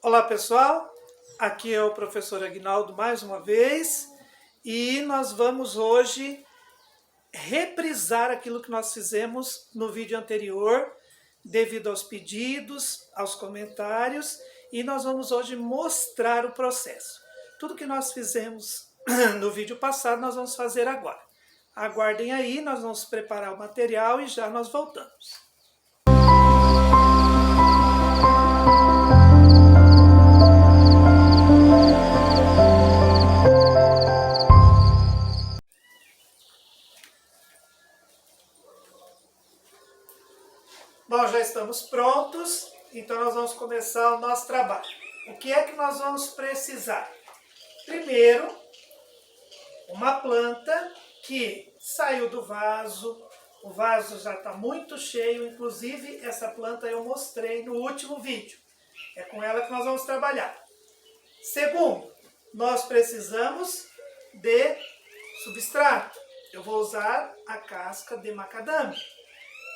Olá pessoal, aqui é o professor Aguinaldo mais uma vez e nós vamos hoje reprisar aquilo que nós fizemos no vídeo anterior devido aos pedidos, aos comentários, e nós vamos hoje mostrar o processo. Tudo que nós fizemos no vídeo passado nós vamos fazer agora. Aguardem aí, nós vamos preparar o material e já nós voltamos. Bom, já estamos prontos, então nós vamos começar o nosso trabalho. O que é que nós vamos precisar? Primeiro, uma planta que saiu do vaso, o vaso já está muito cheio, inclusive essa planta eu mostrei no último vídeo. É com ela que nós vamos trabalhar. Segundo, nós precisamos de substrato. Eu vou usar a casca de macadâmia.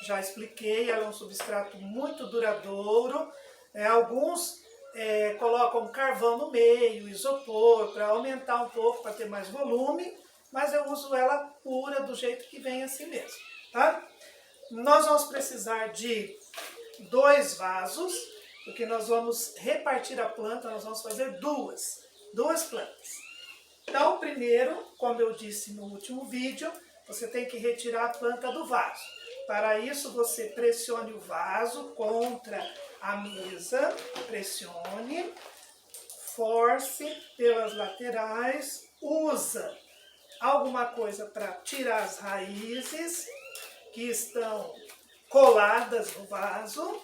Já expliquei, ela é um substrato muito duradouro. Alguns colocam carvão no meio, isopor, para aumentar um pouco, para ter mais volume, mas eu uso ela pura, do jeito que vem assim mesmo, tá? Nós vamos precisar de 2 vasos, porque nós vamos repartir a planta, nós vamos fazer duas plantas. Então, primeiro, como eu disse no último vídeo, você tem que retirar a planta do vaso. Para isso, você pressione o vaso contra a mesa, pressione, force pelas laterais, usa alguma coisa para tirar as raízes que estão coladas no vaso,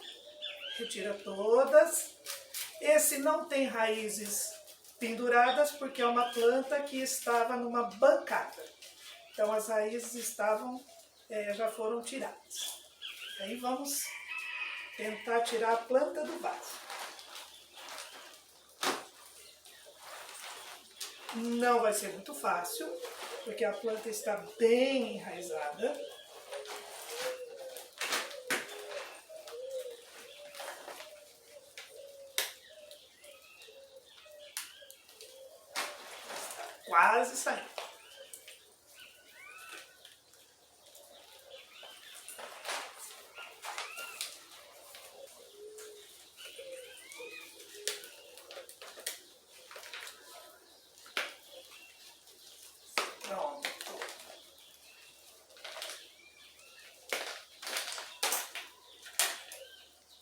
retira todas. Esse não tem raízes penduradas porque é uma planta que estava numa bancada. Então as raízes já foram tiradas. Aí vamos tentar tirar a planta do vaso. Não vai ser muito fácil, porque a planta está bem enraizada. Quase saindo. Pronto.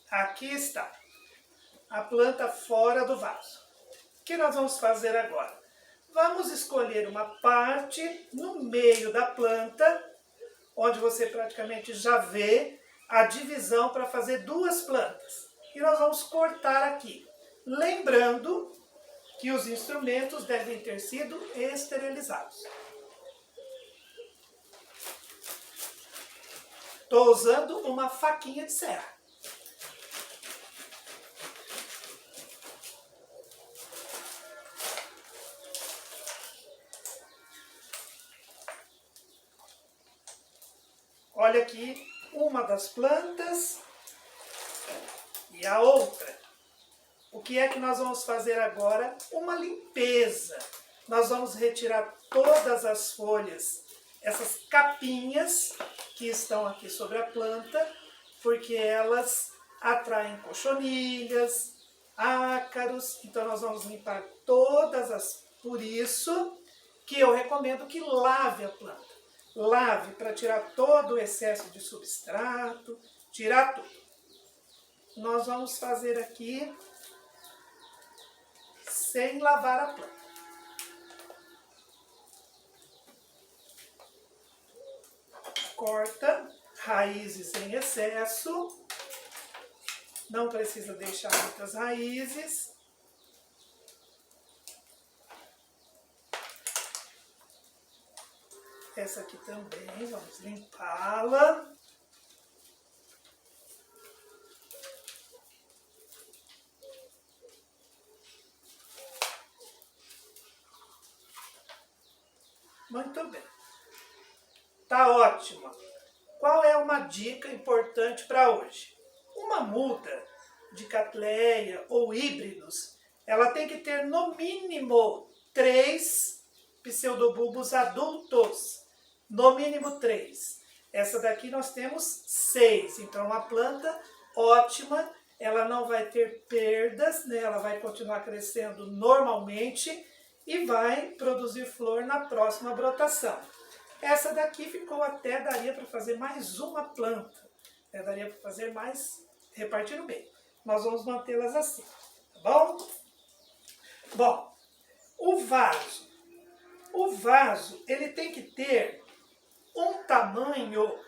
Aqui está a planta fora do vaso. O que nós vamos fazer agora? Vamos escolher uma parte no meio da planta, onde você praticamente já vê a divisão para fazer 2 plantas. E nós vamos cortar aqui. Lembrando que os instrumentos devem ter sido esterilizados. Estou usando uma faquinha de serra. Olha aqui uma das plantas e a outra. O que é que nós vamos fazer agora? Uma limpeza. Nós vamos retirar todas as folhas, essas capinhas que estão aqui sobre a planta, porque elas atraem cochonilhas, ácaros. Então nós vamos limpar todas as... Por isso que eu recomendo que lave a planta. Lave para tirar todo o excesso de substrato, tirar tudo. Nós vamos fazer aqui sem lavar a planta. Corta raízes em excesso. Não precisa deixar muitas raízes. Essa aqui também, vamos limpá-la. Muito bem. Tá ótimo. Qual é uma dica importante para hoje? Uma muda de Cattleya ou híbridos, ela tem que ter no mínimo 3 pseudobulbos adultos. No mínimo 3. Essa daqui nós temos 6. Então, é uma planta ótima. Ela não vai ter perdas, né? Ela vai continuar crescendo normalmente e vai produzir flor na próxima brotação. Essa daqui ficou até, daria para fazer mais uma planta. Daria para fazer mais, repartir no meio. Nós vamos mantê-las assim, tá bom? Bom, o vaso. O vaso, ele tem que ter um tamanho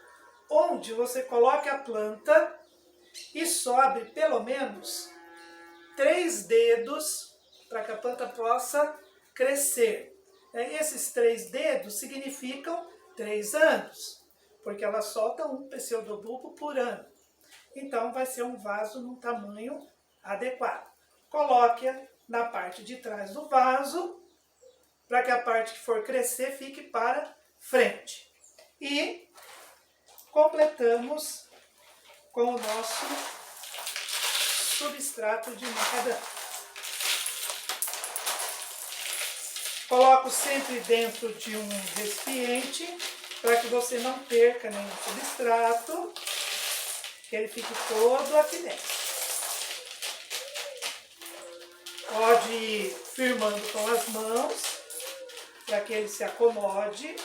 onde você coloque a planta e sobre pelo menos 3 dedos para que a planta possa crescer. Esses 3 dedos significam 3 anos, porque ela solta um pseudobulbo por ano. Então vai ser um vaso num tamanho adequado. Coloque-a na parte de trás do vaso, para que a parte que for crescer fique para frente. E completamos com o nosso substrato de macadâmia. Coloco sempre dentro de um recipiente, para que você não perca nenhum substrato, que ele fique todo aqui dentro. Pode ir firmando com as mãos, para que ele se acomode.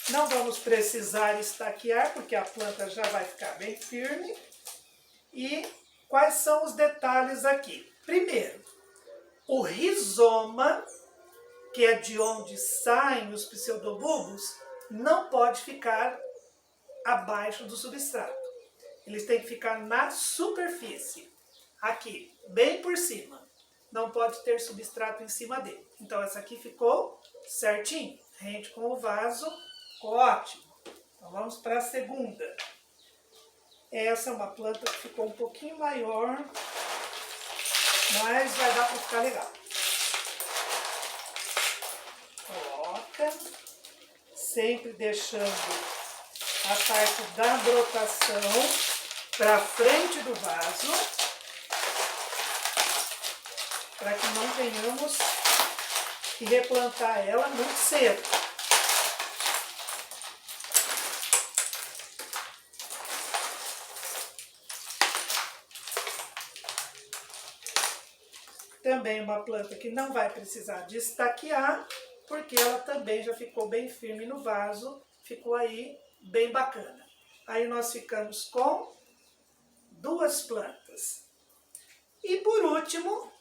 Não vamos precisar estaquear, porque a planta já vai ficar bem firme. E quais são os detalhes aqui? Primeiro, o rizoma, que é de onde saem os pseudobulbos, não pode ficar abaixo do substrato. Eles têm que ficar na superfície, aqui, bem por cima. Não pode ter substrato em cima dele. Então essa aqui ficou certinho, rente com o vaso, ficou ótimo. Então vamos para a segunda. Essa é uma planta que ficou um pouquinho maior, mas vai dar para ficar legal. Coloca, sempre deixando a parte da brotação para frente do vaso, para que não tenhamos que replantar ela muito cedo. Também uma planta que não vai precisar de estaquear, porque ela também já ficou bem firme no vaso, ficou aí bem bacana. Aí nós ficamos com 2 plantas. E por último,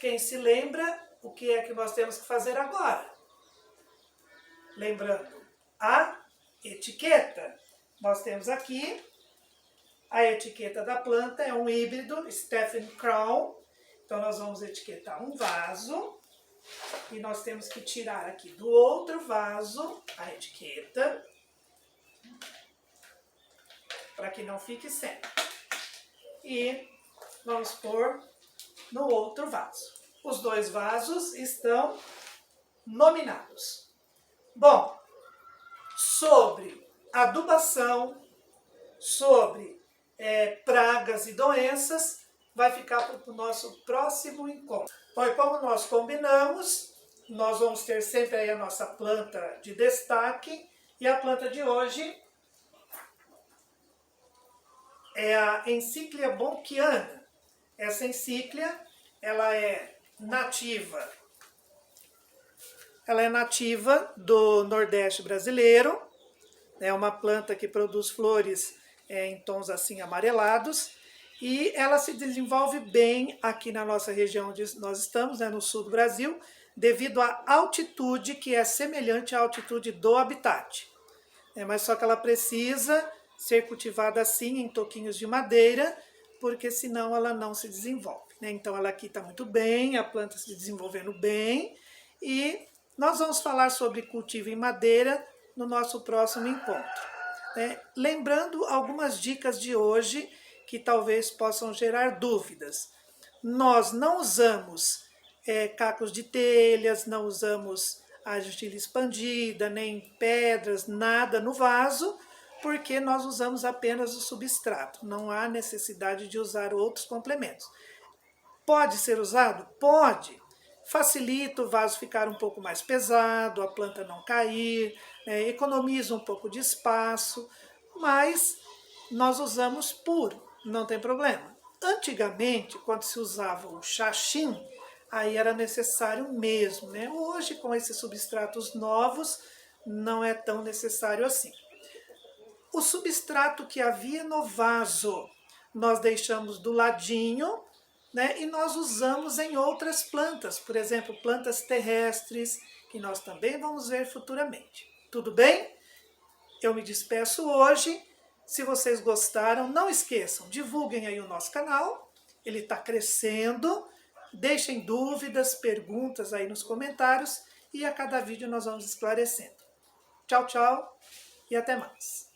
quem se lembra o que é que nós temos que fazer agora? Lembrando, a etiqueta. Nós temos aqui a etiqueta da planta, é um híbrido Stephen Crown. Então nós vamos etiquetar um vaso. E nós temos que tirar aqui do outro vaso a etiqueta, para que não fique sem. E vamos pôr no outro vaso. Os 2 vasos estão nominados. Bom, sobre adubação, sobre pragas e doenças, vai ficar para o nosso próximo encontro. Bom, e como nós combinamos, nós vamos ter sempre aí a nossa planta de destaque. E a planta de hoje é a Encíclia bonkiana. Essa encíclia, ela é nativa. Ela é nativa do Nordeste brasileiro. É uma planta que produz flores em tons assim amarelados. E ela se desenvolve bem aqui na nossa região onde nós estamos, né, no sul do Brasil, devido à altitude que é semelhante à altitude do habitat. Mas só que ela precisa ser cultivada assim, em toquinhos de madeira, porque senão ela não se desenvolve. Então ela aqui está muito bem, a planta se desenvolvendo bem, e nós vamos falar sobre cultivo em madeira no nosso próximo encontro. Lembrando algumas dicas de hoje, que talvez possam gerar dúvidas. Nós não usamos cacos de telhas, não usamos argila expandida, nem pedras, nada no vaso, porque nós usamos apenas o substrato, não há necessidade de usar outros complementos. Pode ser usado? Pode. Facilita o vaso ficar um pouco mais pesado, a planta não cair, economiza um pouco de espaço, mas nós usamos puro, não tem problema. Antigamente, quando se usava o xaxim, aí era necessário mesmo, né? Hoje, com esses substratos novos, não é tão necessário assim. O substrato que havia no vaso, nós deixamos do ladinho, né? E nós usamos em outras plantas, por exemplo, plantas terrestres, que nós também vamos ver futuramente. Tudo bem? Eu me despeço hoje. Se vocês gostaram, não esqueçam, divulguem aí o nosso canal, ele está crescendo. Deixem dúvidas, perguntas aí nos comentários e a cada vídeo nós vamos esclarecendo. Tchau, tchau e até mais.